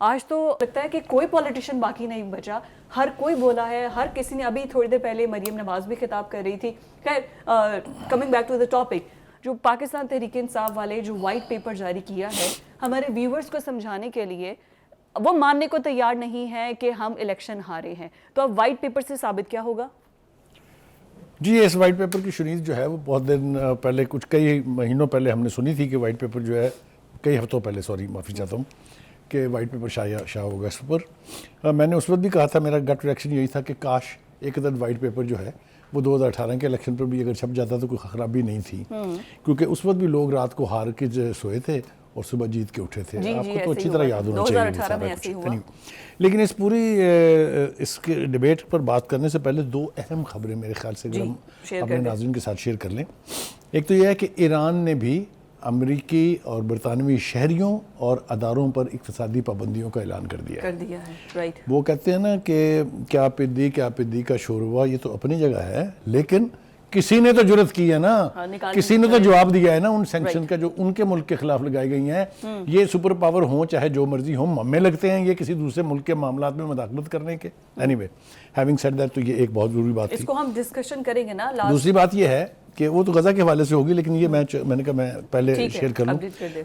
आज तो लगता है कि कोई पॉलिटिशियन बाकी नहीं बचा, हर कोई बोला है, हर किसी ने। अभी थोड़ी देर पहले मरियम नवाज भी खिताब कर रही थी। खैर, coming back to the topic, जो पाकिस्तान तहरीक इंसाफ वाले जो वाइट पेपर जारी किया है, हमारे व्यूवर्स को समझाने के लिए वो मानने को तैयार नहीं है कि हम इलेक्शन हारे हैं, तो अब वाइट पेपर से साबित क्या होगा? जी, इस वाइट पेपर की शुनीद जो है वो बहुत दिन पहले, कुछ कई महीनों पहले हमने सुनी थी कि वाइट पेपर जो है, कई हफ्तों पहले, सॉरी माफ़ी चाहता हूँ, कि वाइट पेपर शाया होगा इस पर। मैंने उस वक्त भी कहा था, मेरा गट रिएक्शन यही था कि काश एक अदद वाइट पेपर जो है वो 2018 के इलेक्शन पर भी अगर छप जाता तो कोई खराबी नहीं थी, क्योंकि उस वक्त भी लोग रात को हार के सोए थे और सुबह जीत के उठे थे। आपको तो अच्छी तरह याद होना चाहिए 2018 में ऐसे हुआ। लेकिन इस पूरी इसके डिबेट पर बात करने से पहले दो अहम खबरें मेरे ख्याल से हम अपने नाज़रीन के साथ शेयर कर लें। एक तो यह है कि ईरान ने भी अमरीकी और बरतानवी शहरियों और अदारों पर इक़्तिसादी पाबंदियों का ऐलान कर दिया है। राइट। वो कहते हैं ना कि क्या पिद्दी का शोरवा, ये तो अपनी जगह है, लेकिन किसी ने तो जुर्रत की है ना, किसी ने तो जवाब दिया है ना उन सैंक्शन का जो उनके मुल्क के खिलाफ लगाई गई हैं। ये सुपर पावर हों चाहे जो मर्जी हो, हमें लगते हैं ये किसी दूसरे मुल्क के मामलात में मुदाखलत करने के। एनीवे, हैविंग सेड दैट, तो ये एक बहुत जरूरी बात थी, इसको हम डिस्कशन करेंगे ना। दूसरी बात ये है कि वो तो गजा के हवाले से होगी, लेकिन ये मैंने कहा मैं पहले शेयर कर लूँ।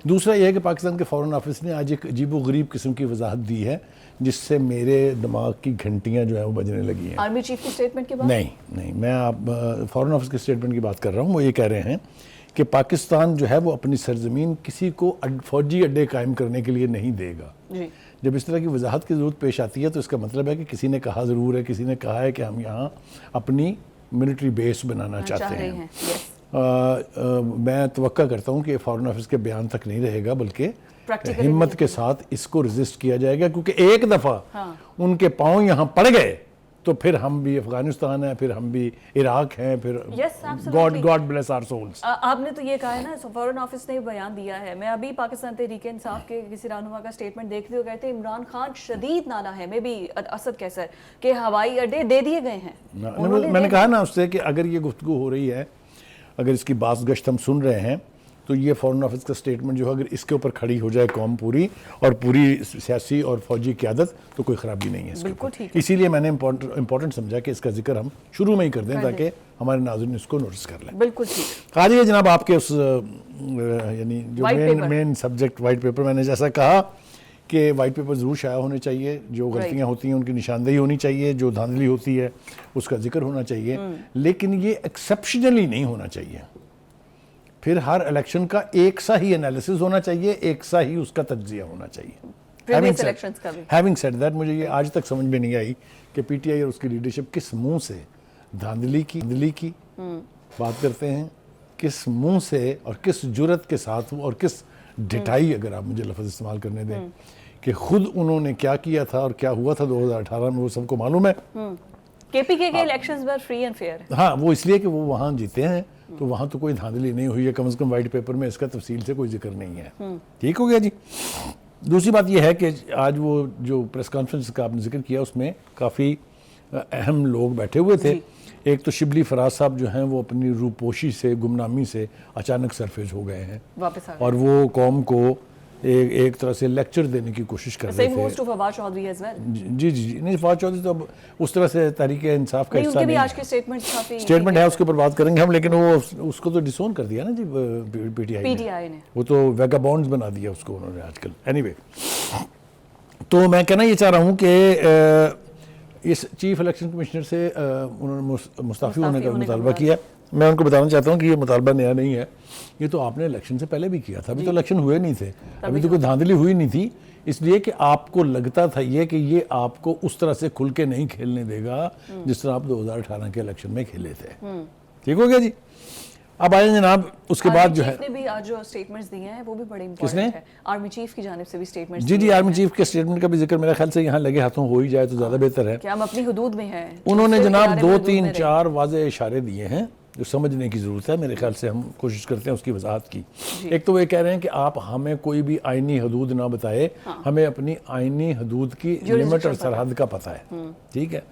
दूसरा ये है कि पाकिस्तान के फॉरेन ऑफिस ने आज एक अजीबोगरीब किस्म की वजाहत दी है जिससे मेरे दिमाग की घंटियां जो है वो बजने लगी हैं। आर्मी चीफ की स्टेटमेंट के बाद? नहीं, मैं आप फॉरेन ऑफिस के स्टेटमेंट की बात कर रहा हूँ। वो ये कह रहे हैं कि पाकिस्तान जो है वो अपनी सरजमीन किसी को फौजी अड्डे कायम करने के लिए नहीं देगा। जब इस तरह की वजाहत की जरूरत पेश आती है तो इसका मतलब है कि किसी ने कहा ज़रूर है, किसी ने कहा है कि हम यहाँ अपनी मिलिट्री बेस बनाना चाहते हैं। मैं तवक्का करता हूँ कि फॉरेन ऑफिस के बयान तक नहीं रहेगा, बल्कि हिम्मत के साथ इसको रेजिस्ट किया जाएगा, क्योंकि एक दफ़ा उनके पांव यहाँ पड़ गए तो फिर हम भी अफगानिस्तान है, फिर हम भी इराक हैं, फिर गॉड ब्लेस आवर सोल्स। आपने तो ये कहा है ना, फॉरेन ऑफिस ने बयान दिया है। मैं अभी पाकिस्तान तहरीक इंसाफ के किसी रहनुमा का स्टेटमेंट देखते हुए कहते हैं इमरान खान शदीद नाला है, मे भी असद कैसर के हवाई अड्डे दे दिए गए हैं। मैंने कहा ना उससे कि अगर ये गुफ्तगू हो रही है, अगर इसकी बात गश्त हम सुन रहे हैं, तो ये फॉरेन ऑफिस का स्टेटमेंट जो है अगर इसके ऊपर खड़ी हो जाए कौम पूरी और पूरी सियासी और फौजी क़यादत, तो कोई ख़राबी नहीं है। बिल्कुल ठीक। इसीलिए मैंने इंपॉर्टेंट समझा कि इसका जिक्र हम शुरू में ही कर दें ताकि हमारे नाज़रीन इसको नोटिस कर लें। बिल्कुल ठीक। आ जाइए जनाब आपके उस यानी जो मेन सब्जेक्ट वाइट पेपर, मैंने जैसा कहा कि वाइट पेपर ज़रूर शाया होने चाहिए, जो गलतियाँ होती हैं उनकी निशानदेही होनी चाहिए, जो धांधली होती है उसका जिक्र होना चाहिए, लेकिन ये एक्सेप्शनली नहीं होना चाहिए। फिर हर इलेक्शन का एक सा ही एनालिसिस होना चाहिए, एक सा ही उसका तज्जिया होना चाहिए। हैविंग सेड दैट, मुझे ये आज तक समझ में नहीं आई कि पीटीआई और उसकी लीडरशिप किस मुंह से धांधली की बात करते हैं, किस मुंह से और किस जुर्रत के साथ और किस ढिठाई, अगर आप मुझे लफ्ज़ इस्तेमाल करने दें, कि खुद उन्होंने क्या किया था और क्या हुआ था 2018 में, वो सबको मालूम है। केपीके के elections were free and fair. हाँ, वो इसलिए कि वो वहाँ जीते हैं, तो वहाँ तो कोई धांधली नहीं हुई है, कम से कम वाइट पेपर में इसका तफसील से कोई जिक्र नहीं है। ठीक हो गया जी। दूसरी बात यह है कि आज वो जो प्रेस कॉन्फ्रेंस का आपने जिक्र किया उसमें काफ़ी अहम लोग बैठे हुए थे। एक तो शिबली फराज साहब जो हैं वो अपनी रूपोशी से, गुमनामी से अचानक सरफेज हो गए हैं वापस आ गए, और वो कौम को एक तरह से लेक्चर देने की कोशिश कर रहे थे। जी, नहीं, फवाद चौधरी तो अब उस तरह से तहरीक इंसाफ का हिस्सा नहीं है। आज के स्टेटमेंट है, उसके ऊपर बात करेंगे हम, लेकिन वो उसको तो डिसोन कर दिया ना जी पीटीआई ने। वो तो वेगाबॉन्ड्स बना दिया उसको उन्होंने आजकल। एनीवे, तो मैं कहना ये चाह रहा हूँ कि इस चीफ इलेक्शन कमिश्नर से उन्होंने मुस्ताफ़ी होने का मुतालबा किया। मैं उनको बताना चाहता हूँ कि ये मुतालबा नया नहीं है, ये तो आपने इलेक्शन से पहले भी किया था। अभी तो इलेक्शन हुए नहीं थे, अभी तो कोई धांधली हुई नहीं थी, इसलिए कि आपको लगता था ये कि ये आपको उस तरह से खुल के नहीं खेलने देगा जिस तरह आप 2018 के इलेक्शन में खेले थे। ठीक हो गया जी। अब आए जनाब, उसके बाद जो है ने भी आज जो स्टेटमेंट्स दिए हैं वो भी बड़े इंपॉर्टेंट है। आर्मी चीफ की जानिब से भी स्टेटमेंट्स जी, आर्मी चीफ के स्टेटमेंट का भी जिक्र मेरे ख्याल से यहाँ लगे हाथों हो ही जाए तो ज़्यादा बेहतर है कि हम अपनी हुदूद में हैं। उन्होंने जनाब 2-3-4 वाज़े इशारे दिए हैं जो समझने की ज़रूरत है। मेरे ख्याल से हम कोशिश करते हैं उसकी वजाहत की। एक तो वो कह रहे हैं कि आप हमें कोई भी आइनी हदूद ना बताए, हमें अपनी आइनी हदूद की लिमिट और सरहद का पता है। ठीक है।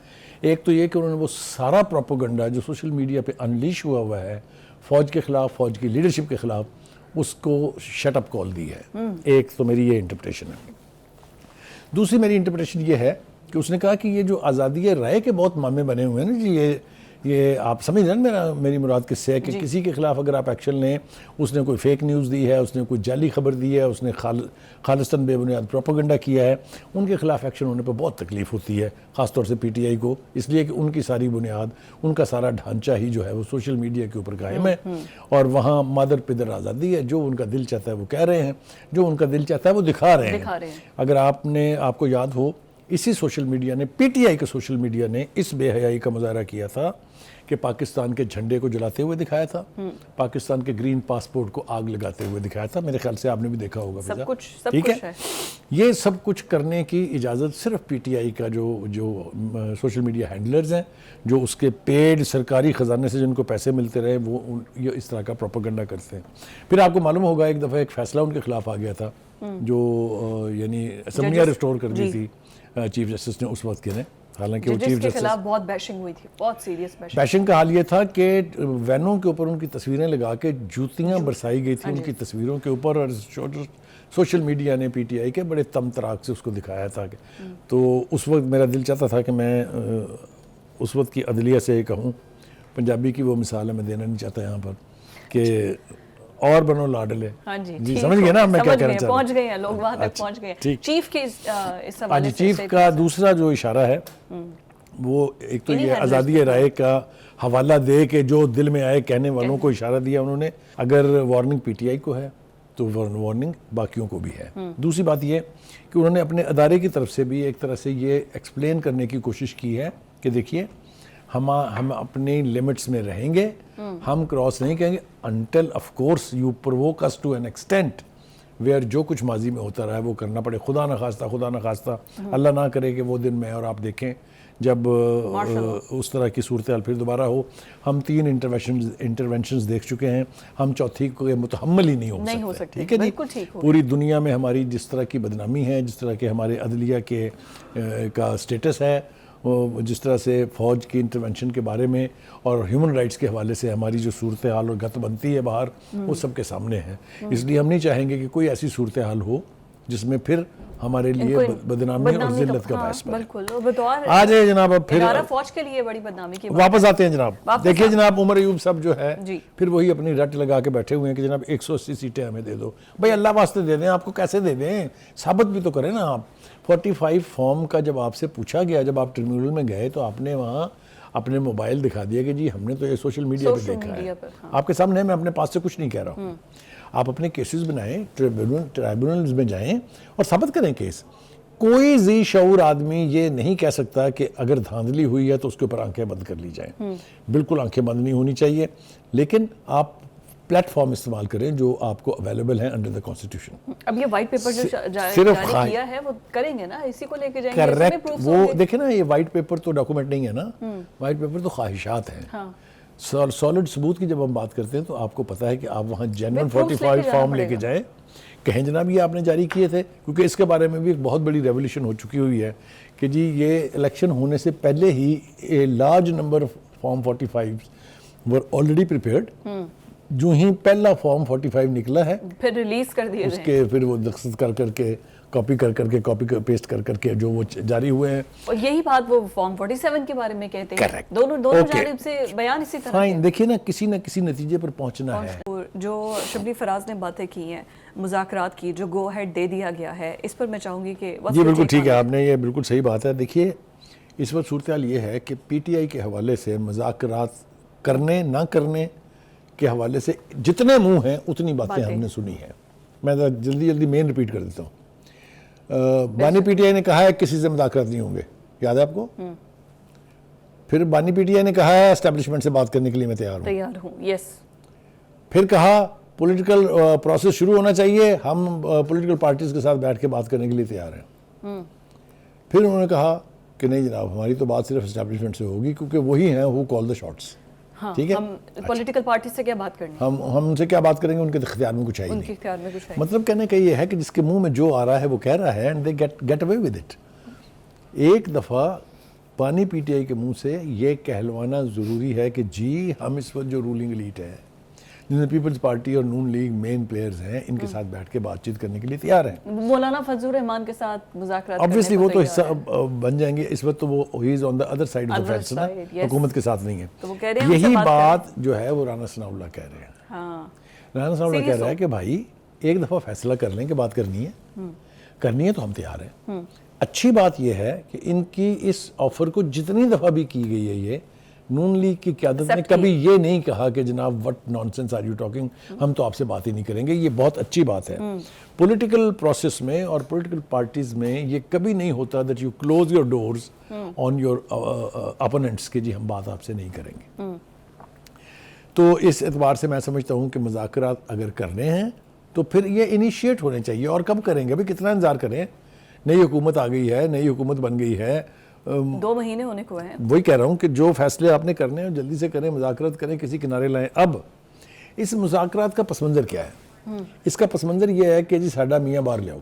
एक तो ये कि उन्होंने वो सारा प्रोपेगेंडा जो सोशल मीडिया पे अनलीश हुआ है फौज के खिलाफ, फौज की लीडरशिप के खिलाफ, उसको शट अप कॉल दी है। एक तो मेरी ये इंटरप्रिटेशन है। दूसरी मेरी इंटरप्रिटेशन ये है कि उसने कहा कि ये जो आज़ादी राय के बहुत मामले बने हुए हैं ना जी, ये आप समझ रहे हैं मेरी मुराद किससे है कि किसी के खिलाफ अगर आप एक्शन लें, उसने कोई फेक न्यूज़ दी है, उसने कोई जाली खबर दी है, उसने खालिस्तान बेबुनियाद प्रोपेगेंडा किया है, उनके खिलाफ एक्शन होने पर बहुत तकलीफ होती है, ख़ासतौर से पीटीआई को, इसलिए कि उनकी सारी बुनियाद, उनका सारा ढांचा ही जो है वो सोशल मीडिया के ऊपर कायम है और वहाँ मादर पिदर आज़ादी है, जो उनका दिल चाहता है वो कह रहे हैं, जो उनका दिल चाहता है वो दिखा रहे हैं। अगर आपको याद हो, इसी सोशल मीडिया ने, पीटीआई के सोशल मीडिया ने इस बेहयाई का मुजाहरा किया था कि पाकिस्तान के झंडे को जलाते हुए दिखाया था, पाकिस्तान के ग्रीन पासपोर्ट को आग लगाते हुए दिखाया था। मेरे ख्याल से आपने भी देखा होगा। सब कुछ ठीक है। ये सब कुछ करने की इजाज़त सिर्फ पीटीआई का जो सोशल मीडिया हैंडलर्स हैं, जो उसके पेड सरकारी ख़जाने से जिनको पैसे मिलते रहे, वो ये इस तरह का प्रोपेगेंडा करते हैं। फिर आपको मालूम होगा एक दफ़ा एक फ़ैसला उनके खिलाफ आ गया था, जो यानी असम्बलियाँ रिस्टोर कर दी थी चीफ जस्टिस ने उस वक्त के ने, हालांकि वो चीफ जस्टिस के बहुत बैशिंग हुई थी, बहुत सीरियस बैशिंग का हाल ये था कि वैनों के ऊपर उनकी तस्वीरें लगा के जूतियां बरसाई गई थी उनकी तस्वीरों के ऊपर, और सोशल मीडिया ने पीटीआई के बड़े तम तराक से उसको दिखाया था। तो उस वक्त मेरा दिल चाहता था कि मैं उस वक्त की अदलिया से कहूँ, पंजाबी की वो मिसाल है, मैं देना नहीं चाहता यहाँ पर, कि और बनो लाडले। हाँ जी, जी समझ गए ना मैं क्या कहना चाहता हूँ, पहुंच गए हैं लोग, वहां तक पहुंच गए हैं। चीफ के इस हवाले से चीफ का दूसरा जो इशारा है वो एक तो ये आज़ादी राय का हवाला दे के जो दिल में आए कहने वालों को इशारा दिया उन्होंने। अगर वार्निंग पीटीआई को है तो वार्निंग बाकियों को भी है। दूसरी बात ये कि उन्होंने अपने अदारे की तरफ से भी एक तरह से ये एक्सप्लेन करने की कोशिश की है कि देखिए हम अपनी लिमिट्स में रहेंगे, हम क्रॉस नहीं करेंगे until of course you provoke us to an extent where जो कुछ माजी में होता रहा है वो करना पड़े। खुदा न खास्ता अल्लाह ना करे कि वो दिन मैं और आप देखें जब उस तरह की सूरत हाल फिर दोबारा हो। हम 3 इंटरवेंशंस देख चुके हैं, हम चौथी को मुतहम्मल ही नहीं हो सकते। ठीक है जी। पूरी दुनिया में हमारी जिस तरह की बदनामी है, जिस तरह के हमारे अदलिया के का स्टेटस है, जिस तरह से फ़ौज की इंटरवेंशन के बारे में और ह्यूमन राइट्स के हवाले से हमारी जो सूरत हाल और गत बनती है बाहर, वो सबके सामने है। इसलिए हम नहीं चाहेंगे कि कोई ऐसी सूरत हाल हो जिसमें फिर हमारे लिए बदनामी और जिल्लत का बायस बने। आ जाए जनाब, अब फिर फौज के लिए बड़ी बदनामी की वापस आते हैं जनाब। देखिए जनाब, उमर अयूब साहब जो है फिर वही अपनी रट लगा के बैठे हुए हैं कि जनाब 180 सीटें हमें दे दो। भाई अल्लाह वास्ते दे दें, आपको कैसे दे दें, साबित भी तो करें ना आप। 45 फॉर्म का जब आपसे पूछा गया, जब आप ट्रिब्यूनल में गए तो आपने वहाँ अपने मोबाइल दिखा दिया कि जी हमने तो ये सोशल मीडिया पे देखा है। आपके सामने, मैं अपने पास से कुछ नहीं कह रहा हूँ। आप अपने केसेस बनाएं, ट्रिब्यूनल्स में जाएं और साबित करें केस। कोई जी शऊर आदमी ये नहीं कह सकता कि अगर धांधली हुई है तो उसके ऊपर आंखें बंद कर ली जाएं। बिल्कुल आंखें बंद नहीं होनी चाहिए, लेकिन आप प्लेटफॉर्म इस्तेमाल करें जो आपको अवेलेबल है अंडर द कॉन्स्टिट्यूशन। अब ये वाइट पेपर जो जारी किया है वो करेंगे ना, इसी को लेके जाएंगे। करेक्ट। वो देखे ना, ये वाइट पेपर तो डॉक्यूमेंट नहीं है ना, वाइट पेपर तो ख्वाहिशात हैं। हाँ। सॉलिड सबूत की जब हम बात करते हैं तो आपको पता है कि आप वहाँ जेन्युइन 45 फॉर्म लेके जाएं, कहें जनाब ये आपने जारी किए थे, क्योंकि इसके बारे में भी एक बहुत बड़ी रेवोल्यूशन हो चुकी हुई है कि जी ये इलेक्शन होने से पहले ही a large number of form 45 were already prepared. जो ही पहला फॉर्म 45 निकला है फिर रिलीज कर दिए उसके, फिर वो दस्तखत कर करके कॉपी पेस्ट कर करके जो वो जारी हुए हैं। और यही बात वो फॉर्म 47 के बारे में कहते हैं। करेक्ट। दोनों जानिब से बयान इसी तरह। फाइन, देखिए ना, किसी न किसी नतीजे पर पहुंचना है। जो शबली फराज ने बातें की हैं, मुज़ाकरात की जो गो हेड दे दिया गया है, इस पर मैं चाहूंगी कि जी बिल्कुल ठीक है, आपने ये बिल्कुल सही बात है। देखिए इस वक्त सूरत हाल ये है कि पीटीआई के हवाले से मुज़ाकरात करने ना करने के हवाले से जितने मुंह हैं उतनी बातें हमने सुनी है। मैं जल्दी मेन रिपीट कर देता हूँ। बानी पीटीआई ने कहा है किसी से मुज़ाकरात नहीं होंगे, याद है आपको? फिर बानी पीटीआई ने कहा है एस्टेब्लिशमेंट से बात करने के लिए मैं तैयार हूँ। यस। फिर कहा पॉलिटिकल प्रोसेस शुरू होना चाहिए, हम पॉलिटिकल पार्टीज के साथ बैठ के बात करने के लिए तैयार हैं। फिर उन्होंने कहा कि नहीं जनाब, हमारी तो बात सिर्फ एस्टेब्लिशमेंट से होगी क्योंकि वही हैं हु कॉल द शॉट्स। हाँ, ठीक है, हम पॉलिटिकल पार्टी से क्या बात करनी, हम उनसे क्या बात करेंगे, उनके इख्तियार में कुछ है उनके इख्तियार में कुछ है। मतलब कहने का ये है कि जिसके मुंह में जो आ रहा है वो कह रहा है and they get away with it. एक दफ़ा पानी पीटीआई के मुंह से ये कहलवाना ज़रूरी है कि जी हम इस वक्त जो रूलिंग एलीट है, जिसमें पीपल्स पार्टी और नून लीग मेन प्लेयर्स हैं, इनके साथ बैठ के बातचीत करने के लिए तैयार हैं। मौलाना फजलुर रहमान के साथ मुज़ाकरात ऑब्वियसली वो तो हिस्सा बन जाएंगे। इस वक्त तो वो he is on the other side of the fence ना, हुकूमत के साथ नहीं है। तो वो कह रहे हैं यही बात जो है वो राना सनाउल्लाह कह रहे हैं। राना सनाउल्लाह कह रहा है कि भाई एक दफ़ा फैसला कर लें कि बात करनी है तो हम तैयार हैं। अच्छी बात यह है कि इनकी इस ऑफर को जितनी दफ़ा भी की गई है, ये नून लीग की क़यादत ने कभी ये नहीं कहा कि जनाब what nonsense are you talking, हम तो आपसे बात ही नहीं करेंगे। ये बहुत अच्छी बात है। पॉलिटिकल प्रोसेस में और पॉलिटिकल पार्टीज में ये कभी नहीं होता that you close your doors on your opponents कि जी हम बात आपसे नहीं करेंगे। तो इस एतबार से मैं समझता हूँ कि मुज़ाकरात अगर करने हैं तो फिर ये इनिशिएट होने चाहिए। और कब करेंगे? अभी कितना इंतजार करें? नई हुकूमत आ गई है, नई हुकूमत बन गई है, 2 महीने होने को हैं। वही कह रहा हूँ कि जो फैसले आपने करने हैं जल्दी से करें, मुज़ाकरात करें, किसी किनारे लाएं। अब इस मुज़ाकरात का पस मंज़र क्या है? इसका पस मंज़र ये है कि जी साडा मियाँ बाहर ले आओ,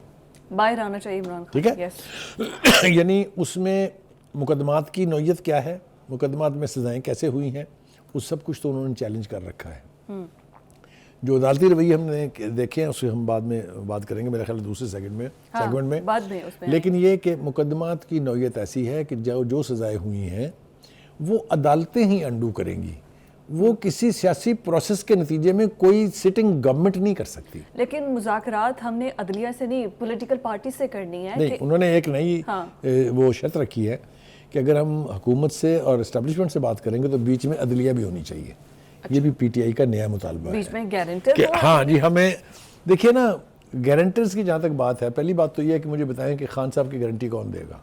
बाहर आना चाहिए इमरान खान। ठीक है। यानी उसमें मुकदमात की नौयत क्या है, मुकदमात में सजाएं कैसे हुई हैं, उस सब कुछ तो उन्होंने चैलेंज कर रखा है। जो अदालती रवैये हमने देखे हैं उससे हम बाद में बात करेंगे, मेरे ख्याल दूसरे सेगमेंट में बाद में उसमें। लेकिन ये कि मुकदमात की नौयत ऐसी है कि जो सजाएं हुई हैं वो अदालतें ही अंडू करेंगी, वो किसी सियासी प्रोसेस के नतीजे में कोई सिटिंग गवर्नमेंट नहीं कर सकती। लेकिन मुज़ाकरात हमने अदलिया से नहीं, पॉलिटिकल पार्टी से करनी है। नहीं, उन्होंने एक नई वो शर्त रखी है कि अगर हम हुकूमत से और इस्टेब्लिशमेंट से बात करेंगे तो बीच में अदलिया भी होनी चाहिए। ये भी पीटीआई का नया मुतालबा है। बीच में गारंटर हाँ जी, हमें देखिए ना, गारंटर्स की जहाँ तक बात है, पहली बात तो ये है कि मुझे बताएं कि खान साहब की गारंटी कौन देगा?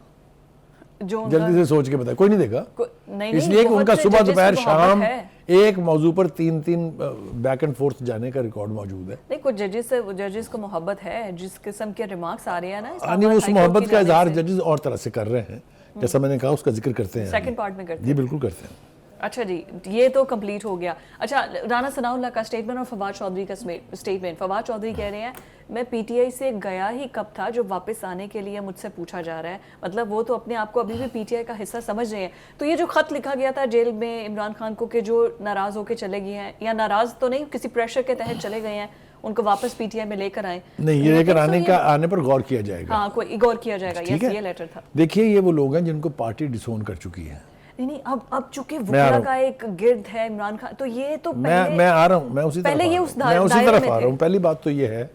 जो जल्दी से सोच के बताएं। कोई नहीं देगा, नहीं, इसलिए कि उनका सुबह दोपहर शाम एक मौजू पर 3 बैक एंड फोर्थ जाने का रिकॉर्ड मौजूद है। नहीं, कुछ जजेस को मोहब्बत है, जिस किस्म के रिमार्क्स आ रहे हैं ना, नहीं, उस मोहब्बत का इजहार जजेस और तरह से कर रहे हैं, जैसा मैंने कहा उसका जिक्र करते हैं, सेकंड पार्ट में करते हैं। जी बिल्कुल करते हैं। अच्छा जी, ये तो कंप्लीट हो गया। अच्छा, राना सनाउल्लाह का स्टेटमेंट और फवाद चौधरी का स्टेटमेंट। फवाद चौधरी कह रहे हैं मैं पीटीआई से गया ही कब था जो वापस आने के लिए मुझसे पूछा जा रहा है। मतलब वो तो अपने आप को अभी भी पीटीआई का हिस्सा समझ रहे हैं। तो ये जो खत लिखा गया था जेल में इमरान खान को कि जो नाराज होकर चले गए हैं, या नाराज तो नहीं, किसी प्रेशर के तहत चले गए हैं, उनको वापस पीटीआई में लेकर आए। नहीं, ये लेकर आने पर गौर किया जाएगा। हाँ, कोई गौर किया जाएगा। ये लेटर था। देखिए, ये वो लोग हैं जिनको पार्टी डिसोन कर चुकी है। नहीं, अब चूंकि वुकला का एक गिर्द है इमरान खान, तो ये तो मैं आ रहा हूँ, मैं उसी तरफ आ रहा हूँ। पहली बात तो ये है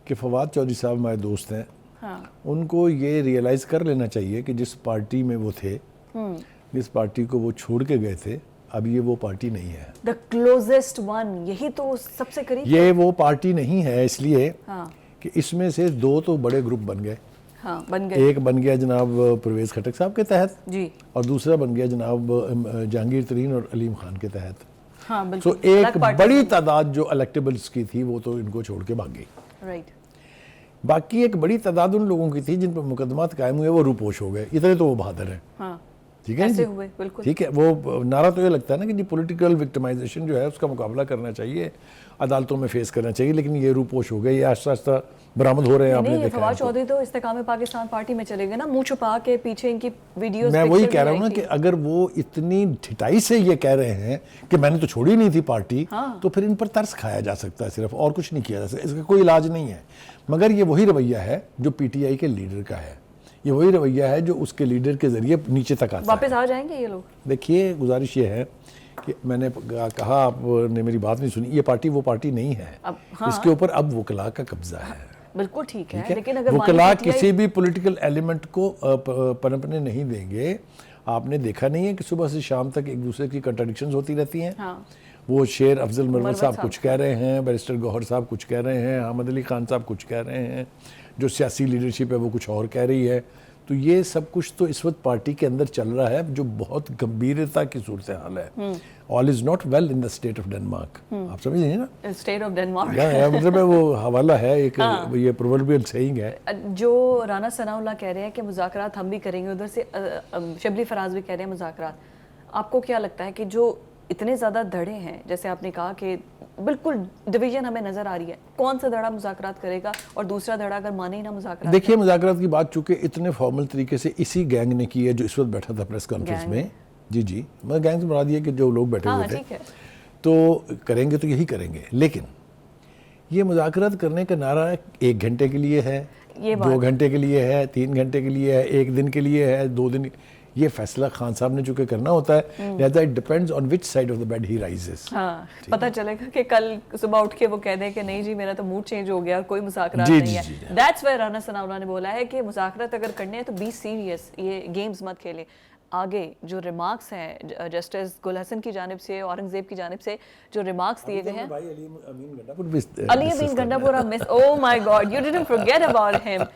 कि फवाद चौधरी साहब हमारे दोस्त हैं। उनको ये रियलाइज कर लेना चाहिए कि जिस पार्टी में वो थे, जिस पार्टी को वो छोड़ के गए थे, अब ये वो पार्टी नहीं है। द क्लोजेस्ट वन, यही तो सबसे करीब। ये वो पार्टी नहीं है इसलिए कि इसमें से 2 तो बड़े ग्रुप बन गए। बन गए। एक बन गया जनाब परवेज़ खटक साहब के तहत जी, और दूसरा बन गया जनाब जहांगीर तरीन और अलीम खान के तहत। बिल्कुल। सो एक बड़ी तादाद जो इलेक्टेबल्स की थी वो तो इनको छोड़ के भाग गई। राइट। बाकी एक बड़ी तादाद उन लोगों की थी जिन पर मुकदमात कायम हुए, वो रूपोश हो गए। इतने तो वो बहादुर हैं। ठीक है, ठीक है। वो नारा तो ये लगता है ना कि जी पॉलिटिकल विक्टिमाइजेशन जो है उसका मुकाबला करना चाहिए, अदालतों में फेस करना चाहिए, लेकिन ये रूपोश हो गए, ये आस्ता आस्ता बरामद हो रहे हैं। आपने देखा फवाद चौधरी तो इस्तेकाम पाकिस्तान पार्टी में चले गए ना, मुंह छुपा के पीछे इनकी वीडियोस। मैं वही कह रहा हूँ ना कि अगर वो इतनी ढिठाई से ये कह रहे हैं कि मैंने तो छोड़ी नहीं थी पार्टी, तो फिर इन पर तरस खाया जा सकता है सिर्फ, और कुछ नहीं किया जा सकता। इसका कोई इलाज नहीं है। मगर ये वही रवैया है जो पीटीआई के लीडर का है, ये वही रवैया है जो उसके लीडर के जरिए नीचे तक आता है। वापस आ जाएंगे ये लोग। देखिए, गुजारिश ये है कि मैंने कहा, आपने मेरी बात नहीं सुनी, ये पार्टी वो पार्टी नहीं है। इसके ऊपर अब वकला का कब्जा है। बिल्कुल ठीक है, लेकिन अगर वकला किसी भी पॉलिटिकल एलिमेंट को पनपने नहीं देंगे। आपने देखा नहीं है कि सुबह से शाम तक एक दूसरे की कंट्राडिक्शंस होती रहती हैं। वो शेर अफजल मरवत साहब कुछ कह रहे हैं, बैरिस्टर गौहर साहब कुछ कह रहे हैं, अहमद अली खान साहब कुछ कह रहे हैं, जो सियासी लीडरशिप है वो कुछ और कह रही है। तो ये सब कुछ तो इस वक्त पार्टी के अंदर चल रहा है, जो बहुत गंभीरता की सूरत हाल है। All is not well in the state of Denmark. आप समझ रहे हैं ना, स्टेट ऑफ डेनमार्क मतलब वो हवाला है, एक ये प्रोवर्बियल सेइंग है। जो राना सनाउल्लाह कह रहे हैं कि मुज़ाकरात हम भी करेंगे, उधर से शबली फराज भी कह रहे हैं मुज़ाकरात। आपको क्या लगता है कि जो इतने ज़्यादा धड़े हैं, जैसे आपने कहा कि बिल्कुल डिवीजन हमें नजर आ रही है, कौन सा धड़ा मुज़ाकरात करेगा और दूसरा धड़ा अगर माने ही ना मुज़ाकरात? देखिए, मुज़ाकरात की बात चूंकि इतने फॉर्मल तरीके से इसी गैंग ने की है जो इस वक्त बैठा था प्रेस कॉन्फ्रेंस में। जी, मैं गैंग से मुराद ये कि जो लोग बैठे हुए थे, तो करेंगे तो यही करेंगे, लेकिन ये मुज़ाकरात करने का नारा 1 घंटे के लिए है, 2 घंटे के लिए है, 3 घंटे के लिए है, 1 दिन के लिए है, 2 दिन, ये फैसला खान साहब ने चूंकि करना होता है, लिहाजा it depends on which side of the bed he rises. हाँ, पता चलेगा कि कल सुबह उठ के वो कह दें कि नहीं जी मेरा तो मूड चेंज हो गया और कोई मुज़ाकरात नहीं है। दैट्स व्हाई राना सनाउल्लाह ने बोला है कि मुज़ाकरात अगर करने हैं तो बी सीरियस, ये गेम्स मत खेलें। आगे जो रिमार्क्स हैं जस्टिस गुल हसन की जानिब से, औरंगजेब की जानिब से जो रिमार्क्स दिए गए हैं, Ali Amin Gandapura miss, oh my god, you didn't forget about him.